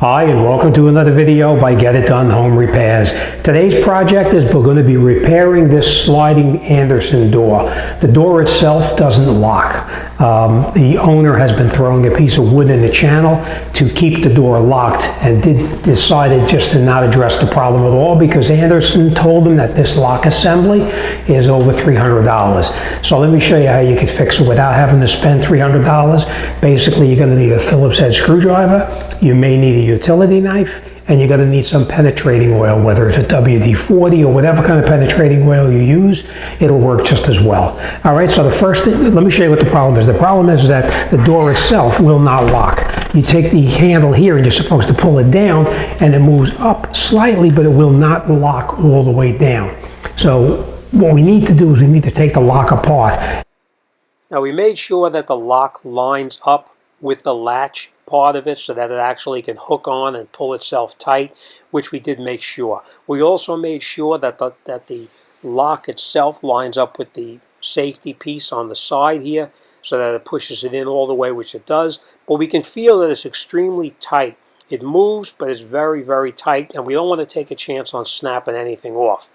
Hi, and welcome to another video by Get It Done Home Repairs. Today's project is we're going to be repairing this sliding Anderson door. The door itself doesn't lock. The owner has been throwing a piece of wood in the channel to keep the door locked and decided just to not address the problem at all because Anderson told him that this lock assembly is over $300. So let me show you how you can fix it without having to spend $300. Basically, you're going to need a Phillips head screwdriver. You may need a utility knife, and you're going to need some penetrating oil, whether it's a WD-40 or whatever kind of penetrating oil you use, it'll work just as well. All right, so the first thing, let me show you what the problem is. The problem is that the door itself will not lock. You take the handle here and you're supposed to pull it down, and it moves up slightly, but it will not lock all the way down. So what we need to do is we need to take the lock apart. Now we made sure that the lock lines up with the latch part of it so that it actually can hook on and pull itself tight, which we did make sure. We also made sure that the lock itself lines up with the safety piece on the side here so that it pushes it in all the way, which it does. But we can feel that it's extremely tight. It moves, but it's very, very tight, and we don't want to take a chance on snapping anything off.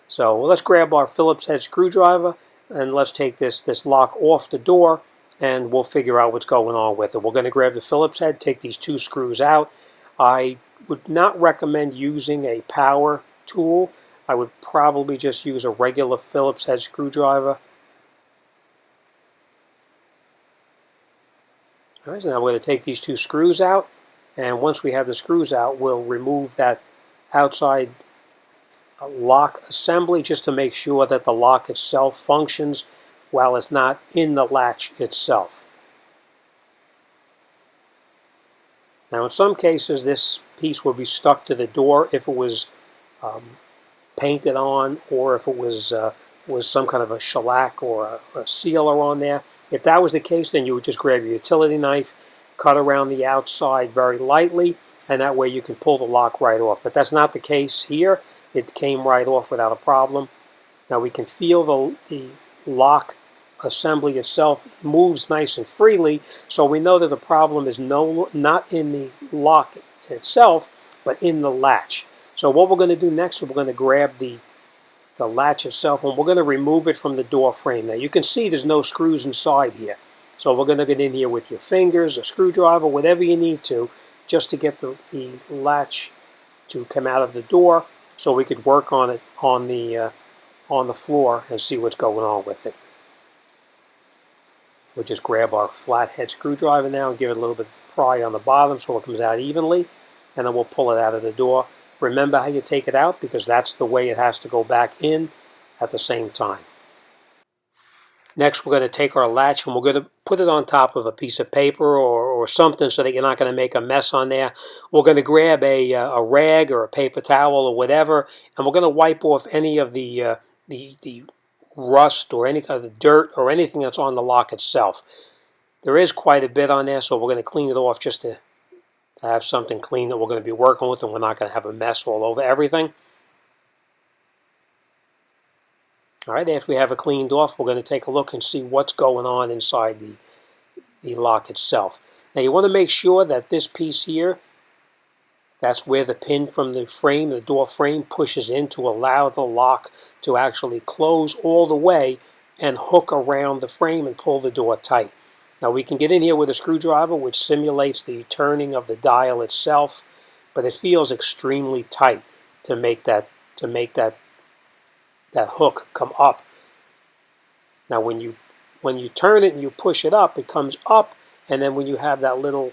So let's grab our Phillips head screwdriver and let's take this lock off the door, and we'll figure out what's going on with it. We're going to grab the Phillips head, take these two screws out. I would not recommend using a power tool. I would probably just use a regular Phillips head screwdriver. All right, so now we're going to take these two screws out, and once we have the screws out, we'll remove that outside lock assembly just to make sure that the lock itself functions while it's not in the latch itself. Now in some cases this piece will be stuck to the door if it was painted on, or if it was some kind of a shellac or a sealer on there. If that was the case, then you would just grab your utility knife, cut around the outside very lightly, and that way you can pull the lock right off. But that's not the case here. It came right off without a problem. Now we can feel the lock assembly itself moves nice and freely, so we know that the problem is not in the lock itself, but in the latch. So what we're going to do next is we're going to grab the latch itself, and we're going to remove it from the door frame. Now you can see there's no screws inside here, so we're going to get in here with your fingers, a screwdriver, whatever you need to, just to get the latch to come out of the door, so we could work on it on the floor and see what's going on with it. We'll just grab our flathead screwdriver now and give it a little bit of pry on the bottom so it comes out evenly, and then we'll pull it out of the door. Remember how you take it out, because that's the way it has to go back in at the same time. Next, we're going to take our latch and we're going to put it on top of a piece of paper or something so that you're not going to make a mess on there. We're going to grab a rag or a paper towel or whatever, and we're going to wipe off any of the rust or any kind of dirt or anything that's on the lock itself. There is quite a bit on there, so we're going to clean it off just to have something clean that we're going to be working with, and we're not going to have a mess all over everything. All right, after we have it cleaned off, we're going to take a look and see what's going on inside the lock itself. Now you want to make sure that this piece here, that's where the pin from the frame, the door frame, pushes in to allow the lock to actually close all the way and hook around the frame and pull the door tight. Now we can get in here with a screwdriver, which simulates the turning of the dial itself, but it feels extremely tight to make that hook come up. Now when you turn it and you push it up, it comes up, and then when you have that little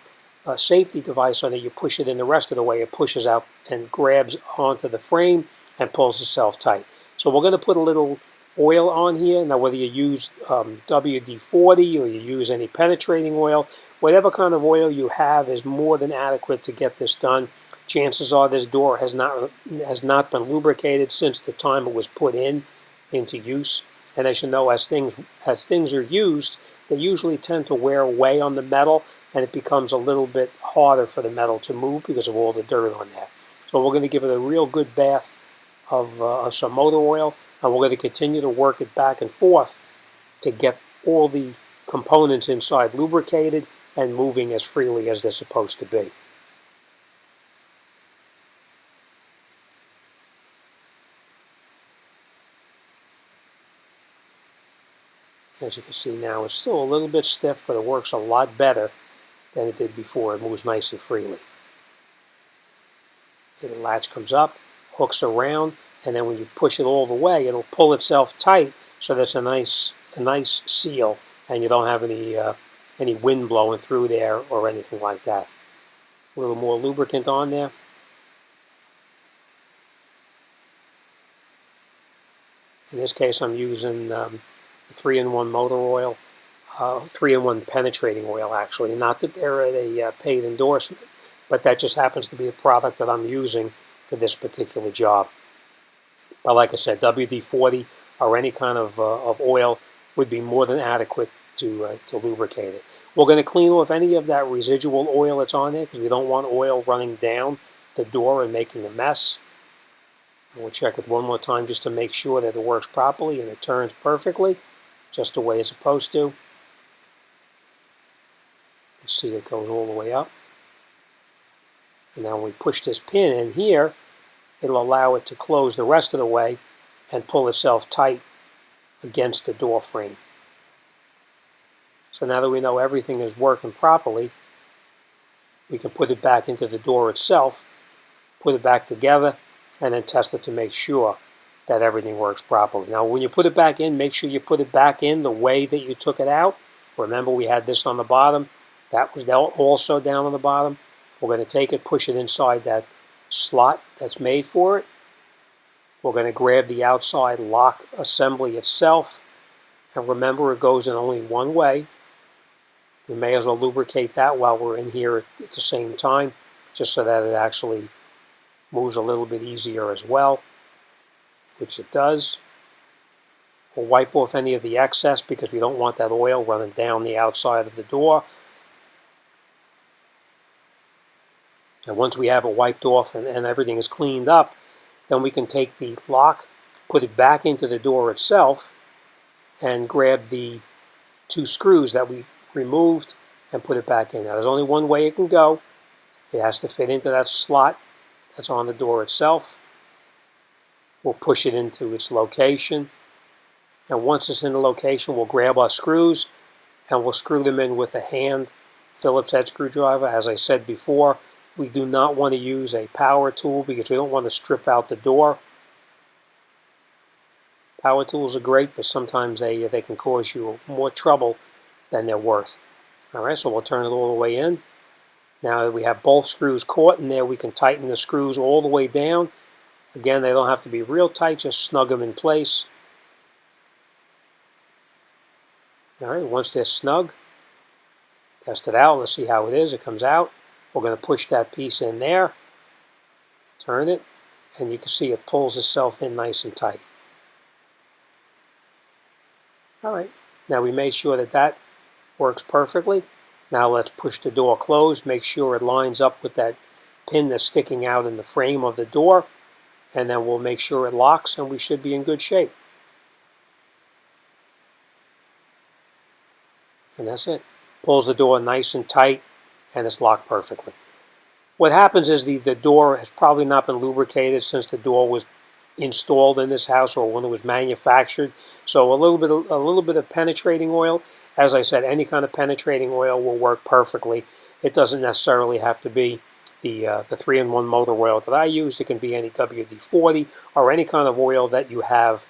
safety device on it, you push it in the rest of the way, it pushes out and grabs onto the frame and pulls itself tight. So we're going to put a little oil on here. Now whether you use WD-40 or you use any penetrating oil, whatever kind of oil you have is more than adequate to get this done. Chances are this door has not been lubricated since the time it was put into use. And as you know, as things are used, they usually tend to wear away on the metal, and it becomes a little bit harder for the metal to move because of all the dirt on there. So we're going to give it a real good bath of some motor oil, and we're going to continue to work it back and forth to get all the components inside lubricated and moving as freely as they're supposed to be. As you can see now, it's still a little bit stiff, but it works a lot better than it did before. It moves nice and freely. Okay, the latch comes up, hooks around, and then when you push it all the way, it'll pull itself tight, so that's a nice seal, and you don't have any wind blowing through there or anything like that. A little more lubricant on there. In this case, I'm using 3-in-1 motor oil, 3-in-1 penetrating oil, actually. Not that they're a paid endorsement, but that just happens to be a product that I'm using for this particular job. But like I said, WD-40 or any kind of oil would be more than adequate to lubricate it. We're going to clean off any of that residual oil that's on there because we don't want oil running down the door and making a mess. And we'll check it one more time just to make sure that it works properly and it turns perfectly, just the way it's supposed to. You can see it goes all the way up. And now when we push this pin in here, it'll allow it to close the rest of the way and pull itself tight against the door frame. So now that we know everything is working properly, we can put it back into the door itself, put it back together, and then test it to make sure that everything works properly. Now when you put it back in, make sure you put it back in the way that you took it out. Remember, we had this on the bottom. That was also down on the bottom. We're going to take it, push it inside that slot that's made for it. We're going to grab the outside lock assembly itself. And remember, it goes in only one way. We may as well lubricate that while we're in here at the same time, just so that it actually moves a little bit easier as well, which it does. We'll wipe off any of the excess because we don't want that oil running down the outside of the door. And once we have it wiped off and everything is cleaned up, then we can take the lock, put it back into the door itself, and grab the 2 screws that we removed and put it back in. Now there's only one way it can go. It has to fit into that slot that's on the door itself. We'll push it into its location. And once it's in the location, we'll grab our screws and we'll screw them in with a hand Phillips head screwdriver. As I said before, we do not want to use a power tool because we don't want to strip out the door. Power tools are great, but sometimes they can cause you more trouble than they're worth. All right, so we'll turn it all the way in. Now that we have both screws caught in there, we can tighten the screws all the way down. Again, they don't have to be real tight, just snug them in place. All right, once they're snug, test it out. Let's see how it is. It comes out. We're going to push that piece in there, turn it, and you can see it pulls itself in nice and tight. All right, now we made sure that that works perfectly. Now let's push the door closed, make sure it lines up with that pin that's sticking out in the frame of the door, and then we'll make sure it locks and we should be in good shape. And that's it. Pulls the door nice and tight and it's locked perfectly. What happens is the door has probably not been lubricated since the door was installed in this house or when it was manufactured. So a little bit of penetrating oil. As I said, any kind of penetrating oil will work perfectly. It doesn't necessarily have to be the 3-in-1 motor oil that I use. It can be any WD-40 or any kind of oil that you have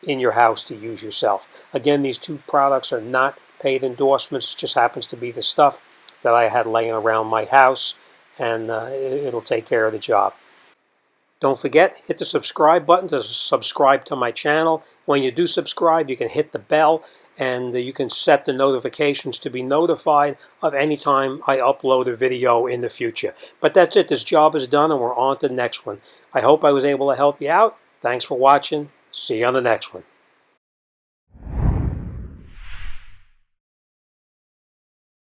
in your house to use yourself. Again, these 2 products are not paid endorsements. It just happens to be the stuff that I had laying around my house, and it'll take care of the job. Don't forget, hit the subscribe button to subscribe to my channel. When you do subscribe, you can hit the bell, and you can set the notifications to be notified of any time I upload a video in the future. But that's it. This job is done, and we're on to the next one. I hope I was able to help you out. Thanks for watching. See you on the next one.